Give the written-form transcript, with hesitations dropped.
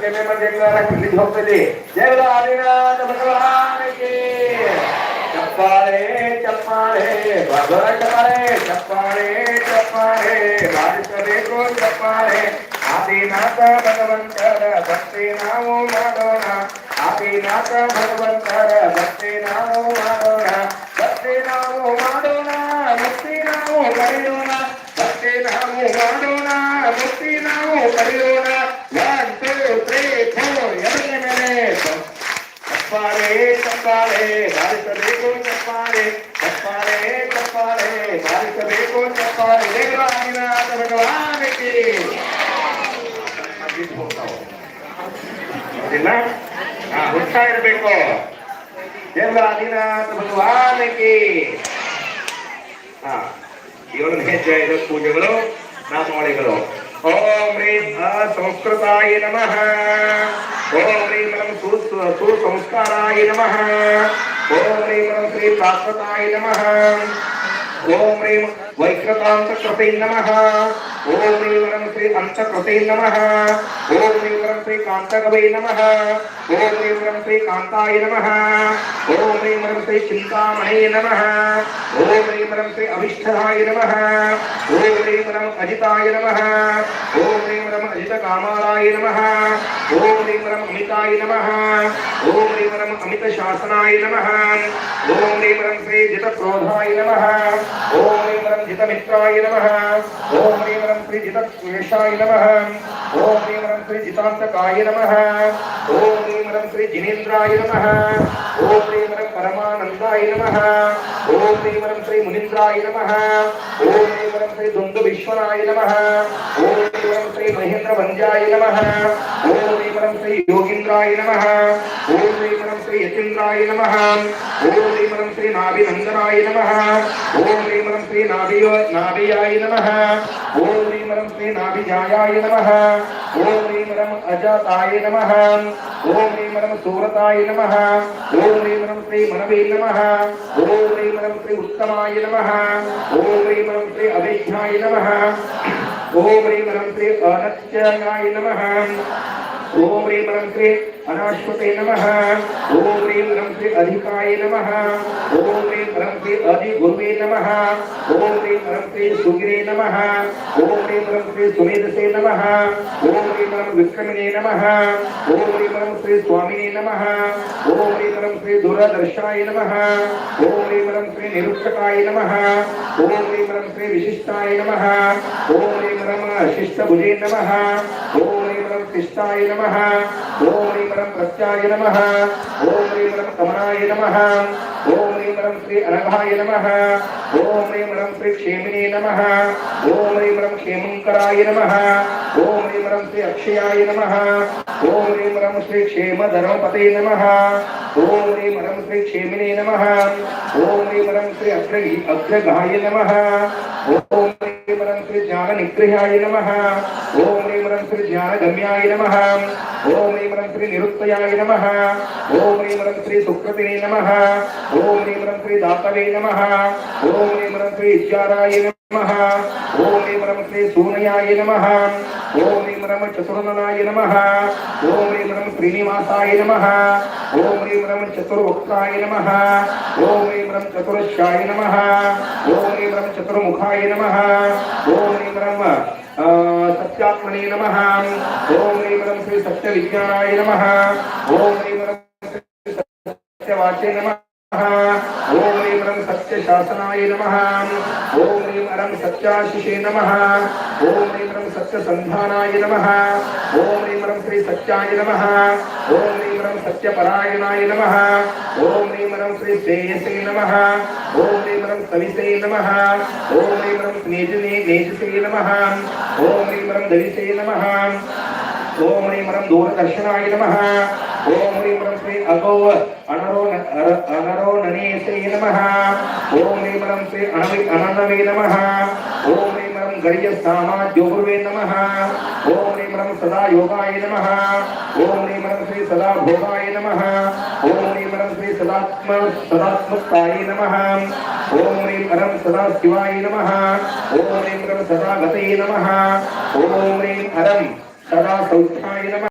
केने मध्ये एकदा किल्ली झोपली जय आदिनाथ भगवान की चप्पाळे चप्पाळे बाबा चप्पाळे चप्पाळे बारिश देखो चप्पाळे आदिनाथ भगवंतर भक्ति नामो माडोना आदिनाथ भगवंतर भक्ति नामो माडोना भक्ति नामो माडोना मुक्ति नामो करियोना भक्ति नामो माडोना मुक्ति नामो करियोना 1 2 3 4 एवरे मेरे चप्पाळे चप्पाळे बारिश देखो चप्पाळे चप्पाळे चप्पाळे बारिश देखो चप्पाळे देखो आदिनाथ भगवान की उत्साह इरಬೇಕು ದೇವ ಆದಿನಾಥ ಭಗವಾನ್ ಕಿ ಇವರು ಹೆಜ್ಜೆ ಪೂಜೆಗಳು ನಾಮಗಳಿಗಳು ಓಂ ಹ್ರೀಂ ಸಂಸ್ಕೃತಾಯ ನಮಃ ಓಂ ಹ್ರೀಂ ಸುಸಂಸ್ಕಾರಾಯ ನಮಃ ಓಂ ಹ್ರೀಂ ಶ್ರೀ ಪ್ರಾಕೃತಾಯ ನಮಃ ಓಂ ಹ್ರೀಂ ವೈಕೃತಾಂತ ಕೃತೈ ನಮಃ ಓಂ ಹ್ರೀಂ ಶ್ರೀ ಅಂತಕೃತೈ ನಮಃ ಓಂ ಹ್ರೀಂ ಶ್ರೀ ಕಾಂತಕವೈ ನಮಃ ಓಂ ಹ್ರೀಂ ಶ್ರೀ ಕಾಂತಾಯ ನಮಃ ಓಂ ಹ್ರೀಂ ಶ್ರೀ ಚಿಂತಾಮಣೇ ನಮಃ ಓಂ ಹ್ರೀಂ ಶ್ರೀ ಅವಿಷ್ಠಾಯ ನಮಃ ಓಂ ಹ್ರೀಂ ಅಜಿತಾಯ ನಮಃ ಓಂ ಹ್ರೀಂ ಅಜಿತ ಕಾಮಾರಾಯ ನಮಃ ಓಂ ಹ್ರೀಂ ಅಮಿತಾಯ ನಮಃ ಓಂ ಹ್ರೀಂ ಅಮಿತ ಶಾಸನಾಯ ನಮಃ ಓಂ ಹ್ರೀಂ ಶ್ರೀ ಜಿತ ಕ್ರೋಧಾಯ ನಮಃ ಓಂ ಹ್ರೀಂ ಜಿತ ಮಿತ್ರಾಯ ನಮಃ ಓಂ ಹ್ರೀಂ ಶ್ರೀ ಜಿತ ದ್ವೇಷಾಯ ನಮಃ ಓಂ ಹ್ರೀಂ ಶ್ರೀ ಜಿತಾಂತಕಾಯ ನಮಃ ಓಂ ಹ್ರೀಂ ಶ್ರೀ ಜಿನೇಂದ್ರಾಯ ನಮಃ ಓಂ ಹ್ರೀಂ ಪರಮಾನಂದಾಯ ನಮಃ ಓಂ ಹ್ರೀಂ ಶ್ರೀ ಮುನೀಂದ್ರಾಯ ನಮಃ ಓಂ ಹ್ರೀಂ ಶ್ರೀ ದುಂದು ವಿಶ್ವನಾಯ ನಮಃ ಓಂ ಹ್ರೀಂ ಶ್ರೀ ಮಹೇಂದ್ರ ವಂದ್ಯಾಯ ನಮಃ ಓಂ ಹ್ರೀಂ ಶ್ರೀ ಯೋಗೀಂದ್ರಾಯ ನಮಃ ಓಂ ಹ್ರೀಂ ಶ್ರೀ ಯತೀಂದ್ರಾಯ ನಮಃ ಓಂ ಹ್ರೀಂ ಶ್ರೀ ನಾಭಿನಂದನಾಯ ನಮಃ ಓಂ ಹ್ರೀಂ ಶ್ರೀ ನಾಭಿಯಾಯ ನಮಃ ಓಂ ಹ್ರೀಂ ಶ್ರೀ ನಾಭಿಜಾಯಾಯ ನಮಃ ಓಂ ಹ್ರೀಂ ಅಜಾತಾಯ ನಮಃ ಓಂ ಹ್ರೀಂ ಸೂರತಾಯ ನಮಃ ಓಂ ಹ್ರೀಂ ಶ್ರೀ ಮನವೇ ನಮಃ ಓಂ ಹ್ರೀಂ ಶ್ರೀ ಉತ್ತಮಾಯ ನಮಃ ಓಂ ಹ್ರೀಂ ಶ್ರೀ ಅವೇಜ್ಞಾಯ ನಮಃ ಓಂ ಹ್ರೀಂ ಶ್ರೀ ಅನತ್ಯಾಯ ನಮಃ ಓಂ ಹ್ರೀಂ ಶ್ರೀ ಅನಾಶ್ವತೆ ನಮಃ ಓಂ ಹ್ರೀಂ ಶ್ರೀ ಅಧಿಕಾಯ ನಮಃ ಓಂ ಹ್ರೀಂ ಶ್ರೀ ಅಧಿಗುರುವೇ ನಮಃ ಓಂ ಹ್ರೀಂ ಶ್ರೀ ಸುಗಿರೇ ನಮಃ ಓಂ ಹ್ರೀಂ ಶ್ರೀ ಸುಮೇಧಸೇ ನಮಃ ಓಂ ಹ್ರೀಂ ವಿಕ್ರಮಿಣೇ ನಮಃ ಓಂ ಹ್ರೀಂ ಶ್ರೀ ಸ್ವಾಮಿನೇ ನಮಃ ಓಂ ಹ್ರೀಂ ಶ್ರೀ ದೂರದರ್ಶನಾಯ ನಮಃ ಓಂ ಹ್ರೀಂ ಶ್ರೀ ನಿರುಕ್ಷಕಾಯ ನಮಃ ಓಂ ಹ್ರೀಂ ಶ್ರೀ ವಿಶಿಷ್ಟಾಯ ನಮಃ ಓಂ ಹ್ರೀಂ ಶಿಷ್ಟಭುಜೇ ನಮಃ ಓಂ ಹ್ರೀಂ ಶಿಷ್ಟಾಯ ನಮಃ ಓಂ ಹ್ರೀಂ ಪ್ರತ್ಯಾಯ ನಮಃ ಓಂ ಹ್ರೀಂ ಕಮಲಾಯ ನಮಃ ಓಂ ಹ್ರೀಂ ಶ್ರೀ ಅನಘಾಯ ನಮಃ ಓಂ ಹ್ರೀಂ ಶ್ರೀ ಕ್ಷೇಮಿನೇ ನಮಃ ಓಂ ಹ್ರೀಂ ಕ್ಷೇಮಂಕರಾಯ ನಮಃ ಓಂ ಹ್ರೀಂ ಶ್ರೀ ಅಕ್ಷಯಾಯ ನಮಃ ಓಂ ಹ್ರೀಂ ಶ್ರೀ ಕ್ಷೇಮ ಧರ್ಮಪತೆ ನಮಃ ಓಂ ಹ್ರೀಂ ಶ್ರೀ ಕ್ಷೇಮಿನೇ ನಮಃ ಓಂ ಹ್ರೀಂ ಶ್ರೀ ಅಗ್ರಗಾಯ ನಮಃ ಓಂ ಹ್ರೀಂ ಶ್ರೀ ಜ್ಞಾನ ನಿಗ್ರಹಾಯ ನಮಃ ಓಂ ಹ್ರೀಂ ಶ್ರೀ ಜ್ಞಾನ ಗಮ್ಯಾಯ ನಮಃ ಓಂ ಹ್ರೀಂ ಶ್ರೀ ನಿರುಕ್ತಯಾಯ ನಮಃ ಓಂ ಹ್ರೀಂ ಶ್ರೀ ಸುಕೃತಿನೇ ನಮಃ ಓಂ ಹ್ರೀಂ ಶ್ರೀ ದಾತವೇ ನಮಃ ಓಂ ಹ್ರೀಂ ಶ್ರೀ ಇಚ್ಚಾರಾಯ ನಮಃ ಓಂ ಹ್ರೀಂ ಶ್ರೀ ಸೂನಯಾಯ ನಮಃ ಓಂ ಹ್ರೀಂ ಚತುರ್ನನಾಯ ನಮಃ ಓಂ ಹ್ರೀಂ ಶ್ರೀನಿವಾಸಾಯ ನಮಃ ಓಂ ಹ್ರೀಂ ಚತುರ್ವಕ್ತಾಯ ನಮಃ ಓಂ ಹ್ರೀಂ ಚತುರಶ್ಯಾಯ ನಮಃ ಓಂ ಹ್ರೀಂ ಚತುರ್ಮುಖಾಯ ನಮಃ ಓಂ ಹ್ರೀಂ सत्यात्मने नमः ओम ह्रीं श्री सत्य विज्ञानाय नमः ओम ह्रीं श्री सत्यवाचे नमः ओम ह्रीं सत्य शासनाय नमः ओम ह्रीं सत्याशिषे नमः ओम ह्रीं सत्य संधानाय नमः ओम ह्रीं श्री सत्याय नमः ओम ह्रीं सत्यपरायणाय नमः ओम ह्रीं श्री श्रेयसे नमः ओम ह्रीं सविसे नमः ओम ह्रीं नेजसे नमः ओम ह्रीं दविसे नमः ओम ह्रीं दूरदर्शनाय नमः ओम ह्रीं श्री अगो अनरो ननेसे नमः ओम ह्रीं श्री अननवे नमः ओम ह्रीं गरीय सामाद्योगुर्वे नमः ओम ह्रीं सदा योगाय नमः ओम ह्रीं श्री सदा भोगाय नमः ओम ह्रीं श्री सदात्मकाय नमः ओम ह्रीं सदा शिवाय नमः ओम ह्रीं सदा गते नमः ओम ह्रीं सदा सौख्याय नमः।